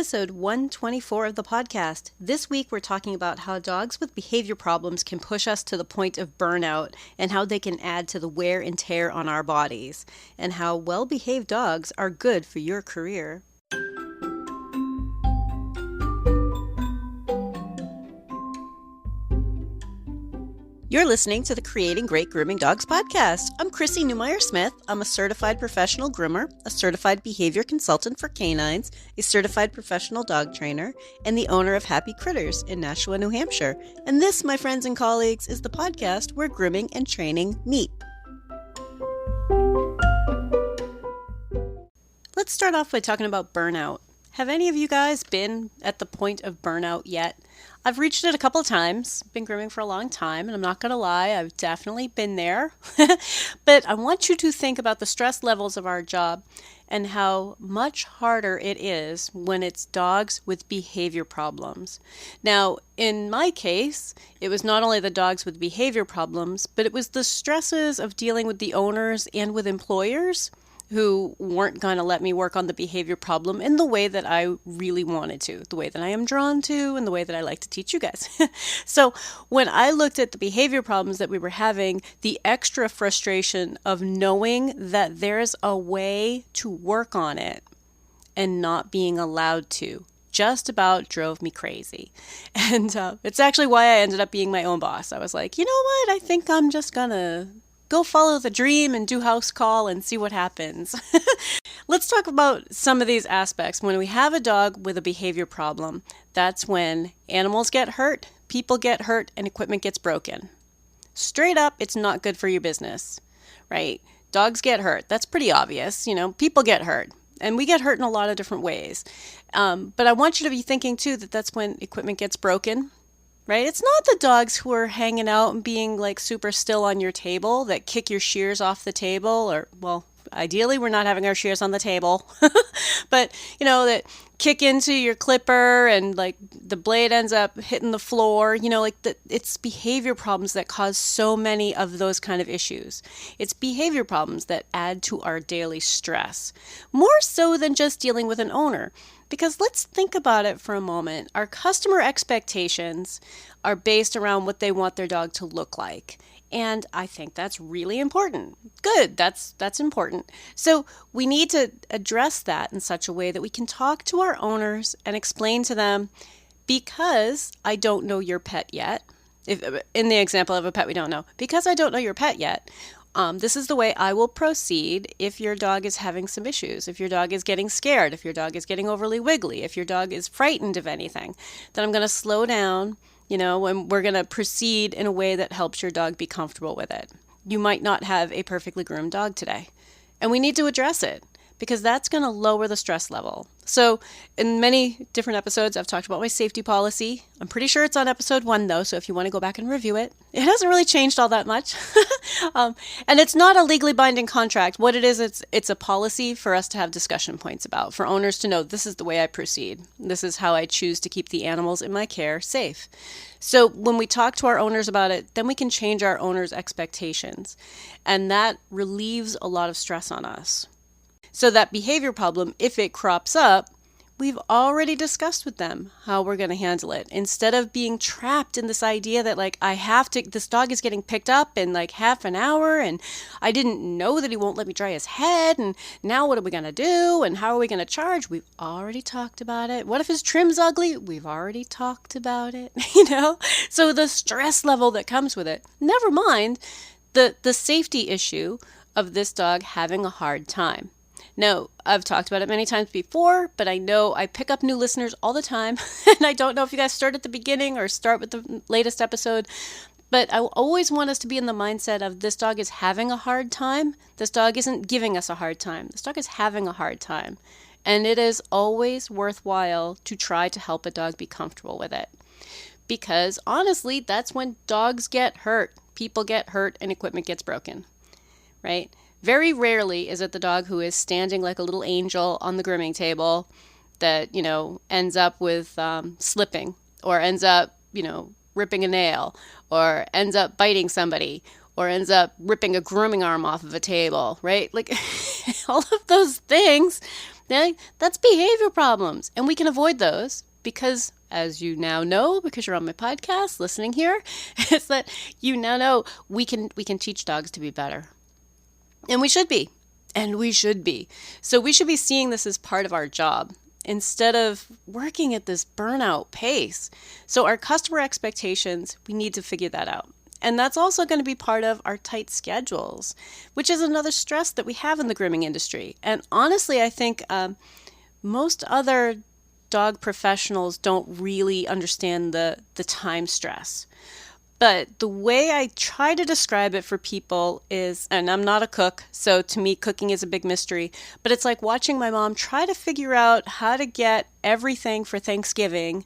episode 124 of the podcast. This week we're talking about how dogs with behavior problems can push us to the point of burnout and how they can add to the wear and tear on our bodies, and how well-behaved dogs are good for your career. You're listening to the Creating Great Grooming Dogs podcast. I'm Chrissy Newmeyer-Smith. I'm a certified professional groomer, a certified behavior consultant for canines, a certified professional dog trainer, and the owner of Happy Critters in Nashua, New Hampshire. And this, my friends and colleagues, is the podcast where grooming and training meet. Let's start off by talking about burnout. Have any of you guys been at the point of burnout yet? I've reached it a couple of times, been grooming for a long time, and I'm not going to lie, I've definitely been there. But I want you to think about the stress levels of our job and how much harder it is when it's dogs with behavior problems. Now, in my case, it was not only the dogs with behavior problems, but it was the stresses of dealing with the owners and with employers who weren't going to let me work on the behavior problem in the way that I really wanted to, the way that I am drawn to, and the way that I like to teach you guys. So when I looked at the behavior problems that we were having, the extra frustration of knowing that there's a way to work on it and not being allowed to just about drove me crazy. And it's actually why I ended up being my own boss. I was like, you know what? I think I'm just going to go follow the dream and do house call and see what happens. Let's talk about some of these aspects. When we have a dog with a behavior problem, that's when animals get hurt, people get hurt, and equipment gets broken. Straight up, it's not good for your business, right? Dogs get hurt. That's pretty obvious. People get hurt. And we get hurt in a lot of different ways. But I want you to be thinking, too, that that's when equipment gets broken. Right? It's not the dogs who are hanging out and being like super still on your table that kick your shears off the table, or, well, ideally we're not having our shears on the table, but that kick into your clipper and like the blade ends up hitting the floor, it's behavior problems that cause so many of those kind of issues. It's behavior problems that add to our daily stress, more so than just dealing with an owner. Because let's think about it for a moment. Our customer expectations are based around what they want their dog to look like. And I think that's really important. Good, that's important. So we need to address that in such a way that we can talk to our owners and explain to them, because I don't know your pet yet, in the example of a pet we don't know, because I don't know your pet yet, this is the way I will proceed if your dog is having some issues, if your dog is getting scared, if your dog is getting overly wiggly, if your dog is frightened of anything. Then I'm going to slow down, and we're going to proceed in a way that helps your dog be comfortable with it. You might not have a perfectly groomed dog today, and we need to address it, because that's going to lower the stress level. So in many different episodes, I've talked about my safety policy. I'm pretty sure it's on episode 1, though, so if you want to go back and review it. It hasn't really changed all that much. And it's not a legally binding contract. What it is, it's a policy for us to have discussion points about, for owners to know this is the way I proceed. This is how I choose to keep the animals in my care safe. So when we talk to our owners about it, then we can change our owners' expectations. And that relieves a lot of stress on us. So that behavior problem, if it crops up, we've already discussed with them how we're going to handle it. Instead of being trapped in this idea that this dog is getting picked up in like half an hour and I didn't know that he won't let me dry his head, and now what are we going to do and how are we going to charge? We've already talked about it. What if his trim's ugly? We've already talked about it, So the stress level that comes with it, never mind the safety issue of this dog having a hard time. Now, I've talked about it many times before, but I know I pick up new listeners all the time, and I don't know if you guys start at the beginning or start with the latest episode, but I always want us to be in the mindset of this dog is having a hard time. This dog isn't giving us a hard time. This dog is having a hard time, and it is always worthwhile to try to help a dog be comfortable with it, because honestly, that's when dogs get hurt, people get hurt, and equipment gets broken, right? Very rarely is it the dog who is standing like a little angel on the grooming table that, ends up with slipping, or ends up, ripping a nail, or ends up biting somebody, or ends up ripping a grooming arm off of a table, right? Like all of those things, That's behavior problems. And we can avoid those because, as you now know, because you're on my podcast listening here, is that you now know we can teach dogs to be better. And we should be. And we should be. So we should be seeing this as part of our job instead of working at this burnout pace. So our customer expectations, we need to figure that out. And that's also going to be part of our tight schedules, which is another stress that we have in the grooming industry. And honestly, I think most other dog professionals don't really understand the time stress. But the way I try to describe it for people is, and I'm not a cook, so to me cooking is a big mystery, but it's like watching my mom try to figure out how to get everything for Thanksgiving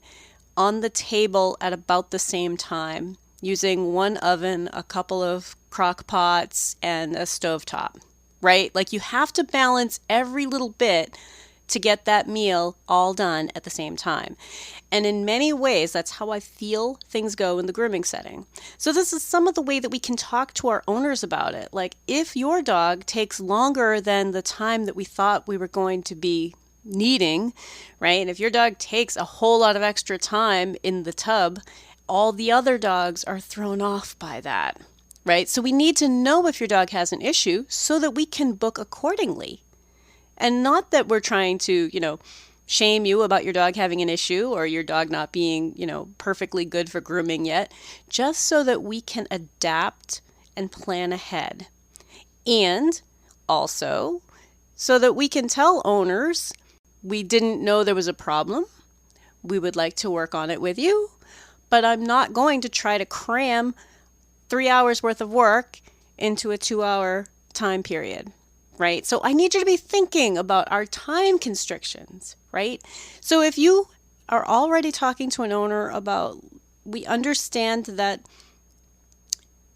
on the table at about the same time, using one oven, a couple of crock pots, and a stovetop, right? Like you have to balance every little bit to get that meal all done at the same time. And in many ways, that's how I feel things go in the grooming setting. So this is some of the way that we can talk to our owners about it. Like if your dog takes longer than the time that we thought we were going to be needing, right? And if your dog takes a whole lot of extra time in the tub, all the other dogs are thrown off by that, right? So we need to know if your dog has an issue so that we can book accordingly. And not that we're trying to, shame you about your dog having an issue or your dog not being, perfectly good for grooming yet, just so that we can adapt and plan ahead. And also so that we can tell owners, we didn't know there was a problem. We would like to work on it with you, but I'm not going to try to cram 3 hours worth of work into a 2-hour time period. Right? So I need you to be thinking about our time constrictions, right? So if you are already talking to an owner about, we understand that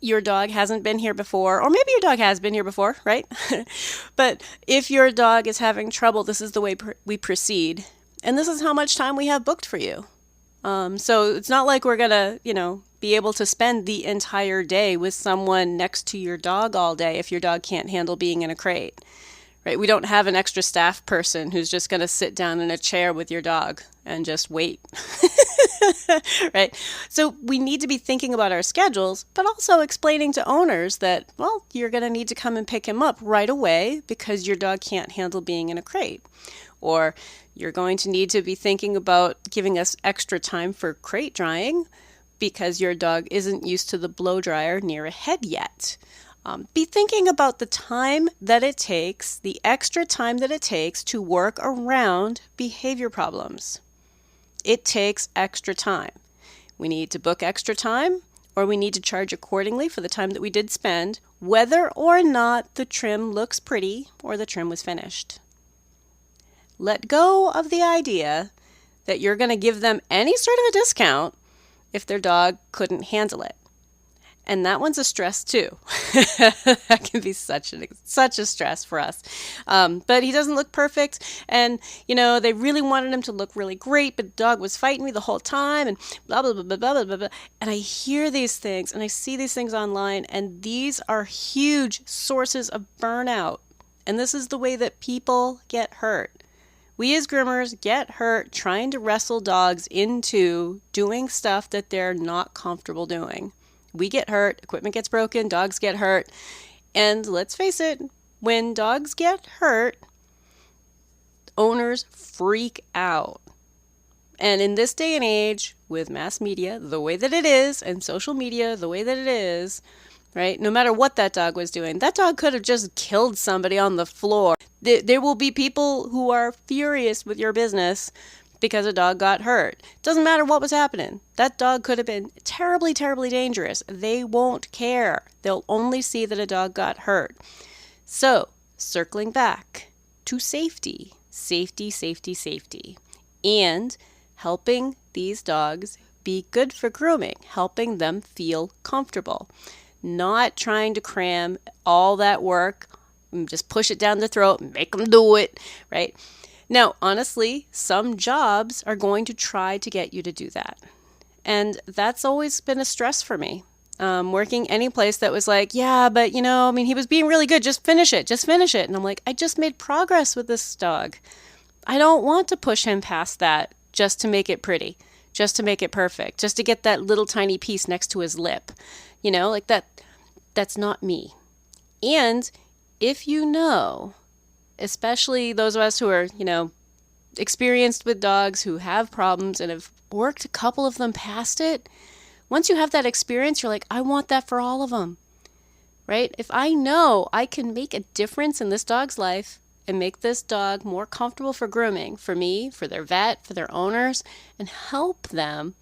your dog hasn't been here before, or maybe your dog has been here before, right? But if your dog is having trouble, this is the way we proceed. And this is how much time we have booked for you. So it's not like we're going to, be able to spend the entire day with someone next to your dog all day if your dog can't handle being in a crate, right? We don't have an extra staff person who's just going to sit down in a chair with your dog and just wait, right? So we need to be thinking about our schedules, but also explaining to owners that, well, you're going to need to come and pick him up right away because your dog can't handle being in a crate. Or you're going to need to be thinking about giving us extra time for crate drying because your dog isn't used to the blow dryer near a head yet. Be thinking about the time that it takes, the extra time that it takes to work around behavior problems. It takes extra time. We need to book extra time, or we need to charge accordingly for the time that we did spend, whether or not the trim looks pretty or the trim was finished. Let go of the idea that you're going to give them any sort of a discount if their dog couldn't handle it. And that one's a stress too. That can be such a stress for us. But he doesn't look perfect. And, they really wanted him to look really great, but the dog was fighting me the whole time and blah, blah, blah, blah, blah, blah, blah. And I hear these things and I see these things online, and these are huge sources of burnout. And this is the way that people get hurt. We as groomers get hurt trying to wrestle dogs into doing stuff that they're not comfortable doing. We get hurt, equipment gets broken, dogs get hurt. And let's face it, when dogs get hurt, owners freak out. And in this day and age, with mass media the way that it is, and social media the way that it is, right? No matter what that dog was doing, that dog could have just killed somebody on the floor. There will be people who are furious with your business because a dog got hurt. Doesn't matter what was happening. That dog could have been terribly, terribly dangerous. They won't care. They'll only see that a dog got hurt. So, circling back to safety, safety, safety, safety, and helping these dogs be good for grooming, helping them feel comfortable. Not trying to cram all that work, just push it down their throat, make them do it, right? Now, honestly, some jobs are going to try to get you to do that. And that's always been a stress for me. Working any place that was like, yeah, but he was being really good. Just finish it. And I'm like, I just made progress with this dog. I don't want to push him past that just to make it pretty, just to make it perfect, just to get that little tiny piece next to his lip. Like that's not me. And if especially those of us who are, experienced with dogs who have problems and have worked a couple of them past it, once you have that experience, you're like, I want that for all of them, right? If I know I can make a difference in this dog's life and make this dog more comfortable for grooming, for me, for their vet, for their owners, and help them,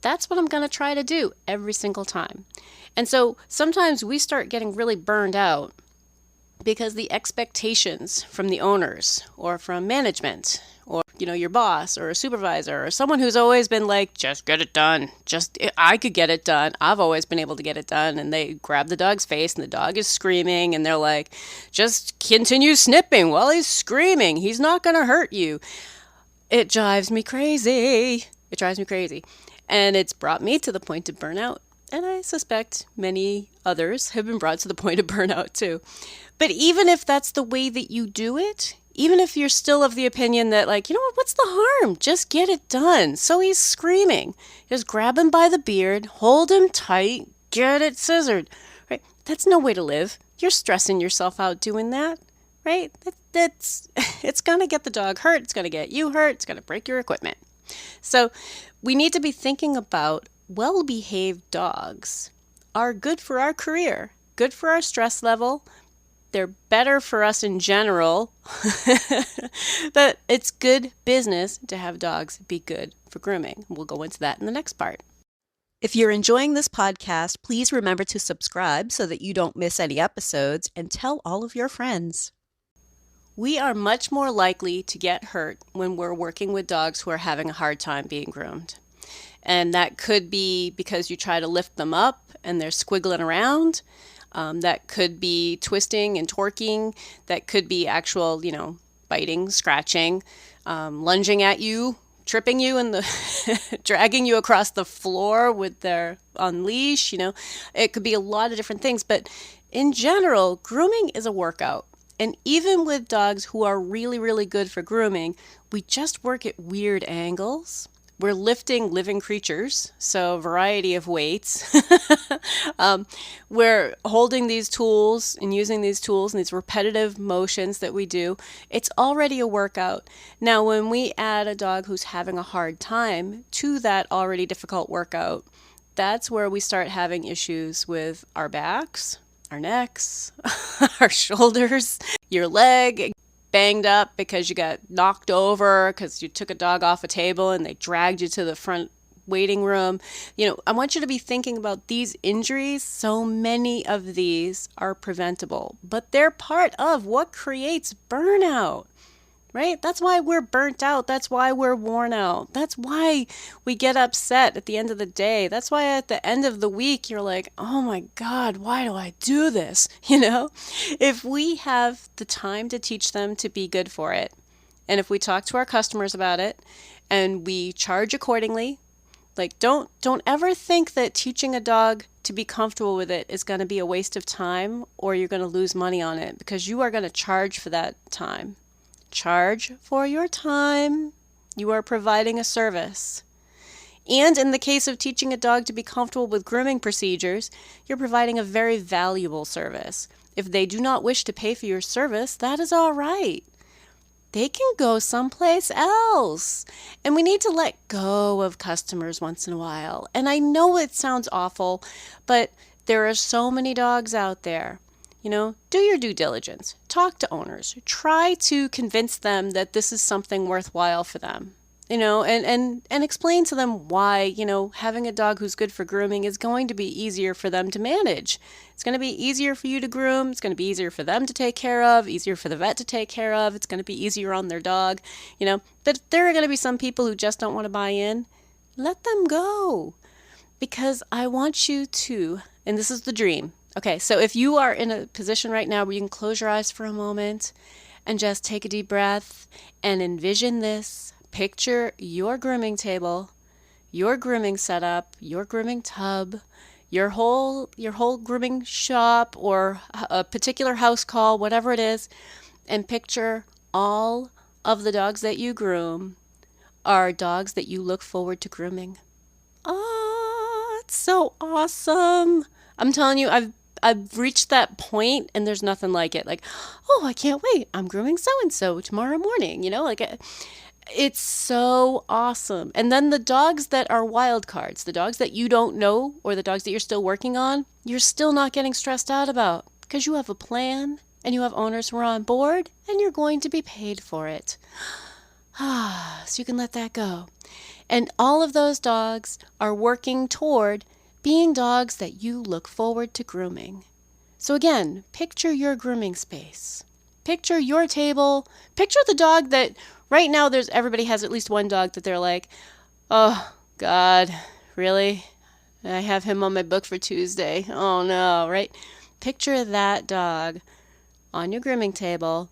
that's what I'm going to try to do every single time. And so sometimes we start getting really burned out because the expectations from the owners or from management or, your boss or a supervisor or someone who's always been like, just get it done. I could get it done. I've always been able to get it done. And they grab the dog's face and the dog is screaming and they're like, just continue snipping while he's screaming. He's not going to hurt you. It drives me crazy. It drives me crazy. And it's brought me to the point of burnout. And I suspect many others have been brought to the point of burnout too. But even if that's the way that you do it, even if you're still of the opinion that like, what's the harm? Just get it done. So he's screaming. Just grab him by the beard, hold him tight, get it scissored. Right? That's no way to live. You're stressing yourself out doing that. Right? It's going to get the dog hurt. It's going to get you hurt. It's going to break your equipment. So we need to be thinking about well-behaved dogs are good for our career, good for our stress level. They're better for us in general, but it's good business to have dogs be good for grooming. We'll go into that in the next part. If you're enjoying this podcast, please remember to subscribe so that you don't miss any episodes and tell all of your friends. We are much more likely to get hurt when we're working with dogs who are having a hard time being groomed. And that could be because you try to lift them up and they're squiggling around. That could be twisting and torquing. That could be actual, biting, scratching, lunging at you, tripping you and dragging you across the floor with their on leash. It could be a lot of different things. But in general, grooming is a workout. And even with dogs who are really, really good for grooming, we just work at weird angles. We're lifting living creatures, so a variety of weights. We're holding these tools and using these tools and these repetitive motions that we do. It's already a workout. Now, when we add a dog who's having a hard time to that already difficult workout, that's where we start having issues with our backs, our necks, our shoulders, your leg banged up because you got knocked over because you took a dog off a table and they dragged you to the front waiting room. I want you to be thinking about these injuries. So many of these are preventable, but they're part of what creates burnout. Right? That's why we're burnt out. That's why we're worn out. That's why we get upset at the end of the day. That's why at the end of the week, you're like, oh my God, why do I do this? If we have the time to teach them to be good for it, and if we talk to our customers about it and we charge accordingly, like don't ever think that teaching a dog to be comfortable with it is going to be a waste of time or you're going to lose money on it because you are going to charge for that time. Charge for your time. You are providing a service. And in the case of teaching a dog to be comfortable with grooming procedures, you're providing a very valuable service. If they do not wish to pay for your service, that is all right. They can go someplace else. And we need to let go of customers once in a while. And I know it sounds awful, but there are so many dogs out there. Do your due diligence. Talk to owners. Try to convince them that this is something worthwhile for them. And explain to them why, having a dog who's good for grooming is going to be easier for them to manage. It's going to be easier for you to groom. It's going to be easier for them to take care of, easier for the vet to take care of. It's going to be easier on their dog, But there are going to be some people who just don't want to buy in. Let them go. Because I want you to, and this is the dream. Okay, so if you are in a position right now where you can close your eyes for a moment and just take a deep breath and envision this, picture your grooming table, your grooming setup, your grooming tub, your whole grooming shop or a particular house call, whatever it is, and picture all of the dogs that you groom are dogs that you look forward to grooming. Oh, it's so awesome. I'm telling you, I've reached that point and there's nothing like it. Like, oh, I can't wait. I'm grooming so and so tomorrow morning, it's so awesome. And then the dogs that are wild cards, the dogs that you don't know or the dogs that you're still working on, you're still not getting stressed out about because you have a plan and you have owners who are on board and you're going to be paid for it. So you can let that go. And all of those dogs are working toward being dogs that you look forward to grooming. So again, picture your grooming space. Picture your table. Picture the dog that right now everybody has at least one dog that they're like, oh God, really? I have him on my book for Tuesday. Oh no, right? Picture that dog on your grooming table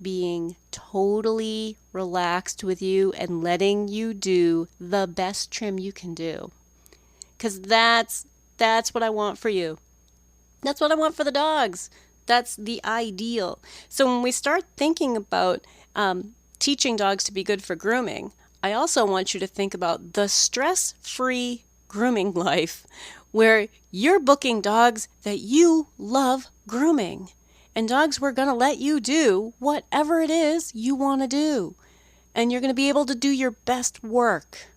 being totally relaxed with you and letting you do the best trim you can do. Because that's what I want for you. That's what I want for the dogs. That's the ideal. So when we start thinking about teaching dogs to be good for grooming, I also want you to think about the stress-free grooming life where you're booking dogs that you love grooming. And dogs, we're going to let you do whatever it is you want to do. And you're going to be able to do your best work,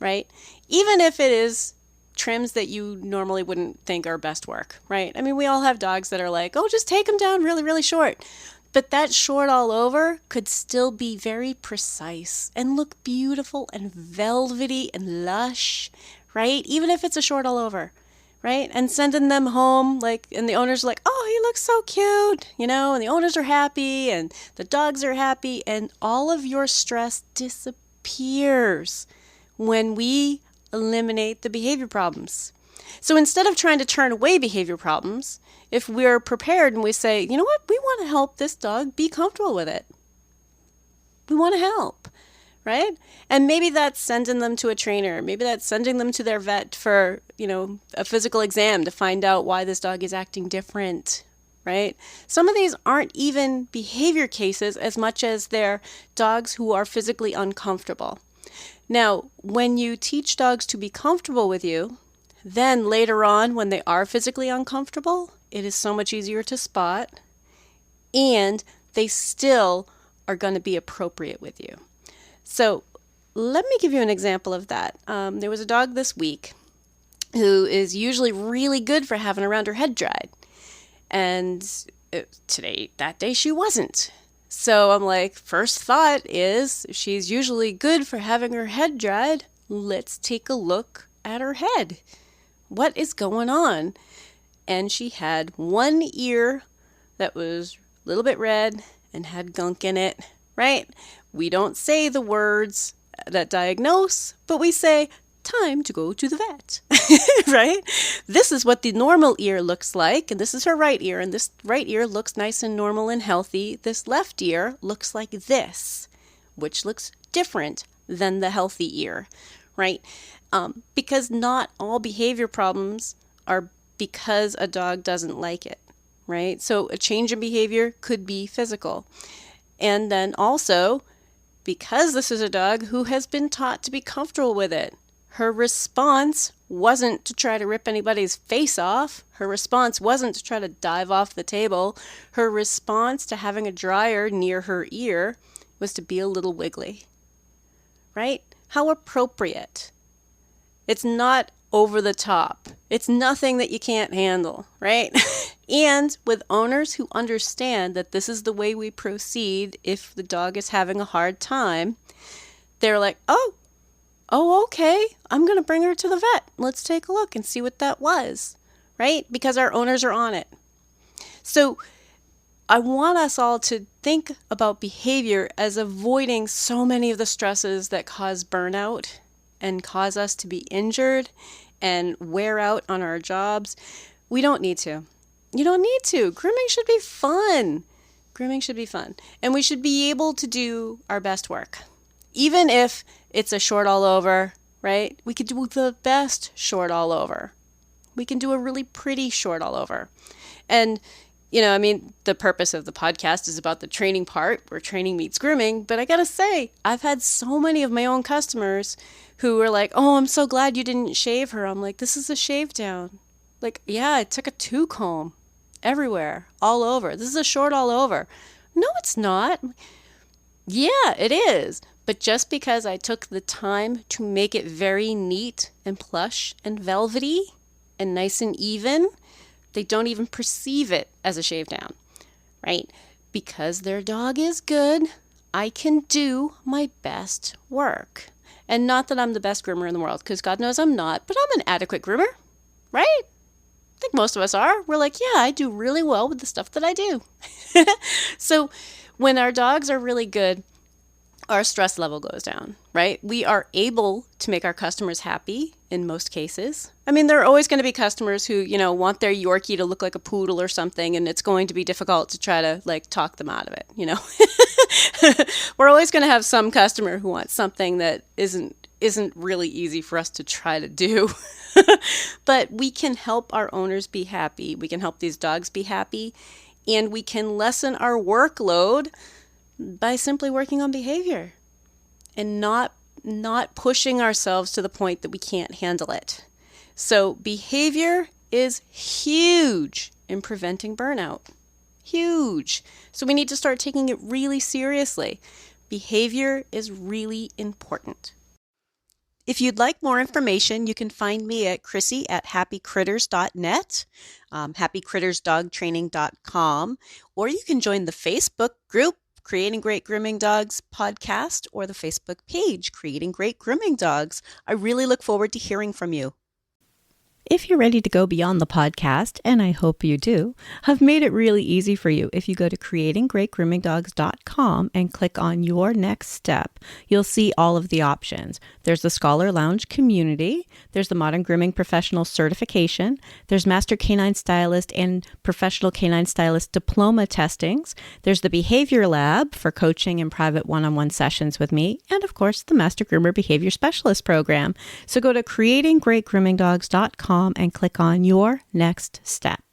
right? Even if it is trims that you normally wouldn't think are best work, right? I mean, we all have dogs that are like, oh, just take them down really, really short. But that short all over could still be very precise and look beautiful and velvety and lush, right? Even if it's a short all over, right? And sending them home, and the owners are like, oh, he looks so cute, and the owners are happy and the dogs are happy and all of your stress disappears when we eliminate the behavior problems. So instead of trying to turn away behavior problems, if we're prepared and we say, you know what, we want to help this dog be comfortable with it. We want to help, right? And maybe that's sending them to a trainer. Maybe that's sending them to their vet for, a physical exam to find out why this dog is acting different, right? Some of these aren't even behavior cases as much as they're dogs who are physically uncomfortable. Now, when you teach dogs to be comfortable with you, then later on when they are physically uncomfortable, it is so much easier to spot and they still are going to be appropriate with you. So let me give you an example of that. There was a dog this week who is usually really good for having around her head dried. And that day she wasn't. So I'm like, first thought is, if she's usually good for having her head dried, let's take a look at her head. What is going on? And she had one ear that was a little bit red and had gunk in it, right? We don't say the words that diagnose, but we say, time to go to the vet, right? This is what the normal ear looks like, and this is her right ear, and this right ear looks nice and normal and healthy. This left ear looks like this, which looks different than the healthy ear, right? Because not all behavior problems are because a dog doesn't like it, right? So a change in behavior could be physical. And then also, because this is a dog who has been taught to be comfortable with it, her response wasn't to try to rip anybody's face off. Her response wasn't to try to dive off the table. Her response to having a dryer near her ear was to be a little wiggly, right? How appropriate. It's not over the top. It's nothing that you can't handle, right? And with owners who understand that this is the way we proceed if the dog is having a hard time, they're like, oh, okay, I'm going to bring her to the vet. Let's take a look and see what that was, right? Because our owners are on it. So I want us all to think about behavior as avoiding so many of the stresses that cause burnout and cause us to be injured and wear out on our jobs. We don't need to. You don't need to. Grooming should be fun. Grooming should be fun. And we should be able to do our best work. Even if it's a short all over, right? We could do the best short all over. We can do a really pretty short all over. And I mean, the purpose of the podcast is about the training part where training meets grooming. But I gotta say, I've had so many of my own customers who were like, oh, I'm so glad you didn't shave her. I'm like, this is a shave down. Like, yeah, I took a 2-comb everywhere, all over. This is a short all over. No, it's not. Yeah, it is. But just because I took the time to make it very neat and plush and velvety and nice and even, they don't even perceive it as a shave down, right? Because their dog is good, I can do my best work. And not that I'm the best groomer in the world, because God knows I'm not, but I'm an adequate groomer, right? I think most of us are. We're like, yeah, I do really well with the stuff that I do. So when our dogs are really good, our stress level goes down, right? We are able to make our customers happy in most cases. I mean, there are always going to be customers who, want their Yorkie to look like a poodle or something, and it's going to be difficult to try to talk them out of it, We're always going to have some customer who wants something that isn't really easy for us to try to do. But we can help our owners be happy. We can help these dogs be happy, and we can lessen our workload by simply working on behavior and not pushing ourselves to the point that we can't handle it. So behavior is huge in preventing burnout. Huge. So we need to start taking it really seriously. Behavior is really important. If you'd like more information, you can find me at Chrissy@happycritters.net, happycrittersdogtraining.com, or you can join the Facebook group Creating Great Grooming Dogs podcast or the Facebook page Creating Great Grooming Dogs. I really look forward to hearing from you. If you're ready to go beyond the podcast, and I hope you do, I've made it really easy for you. If you go to creatinggreatgroomingdogs.com and click on your next step, you'll see all of the options. There's the Scholar Lounge community, there's the Modern Grooming Professional certification, there's Master Canine Stylist and Professional Canine Stylist diploma testings, there's the Behavior Lab for coaching and private one-on-one sessions with me, and of course the Master Groomer Behavior Specialist program. So go to creatinggreatgroomingdogs.com and click on your next step.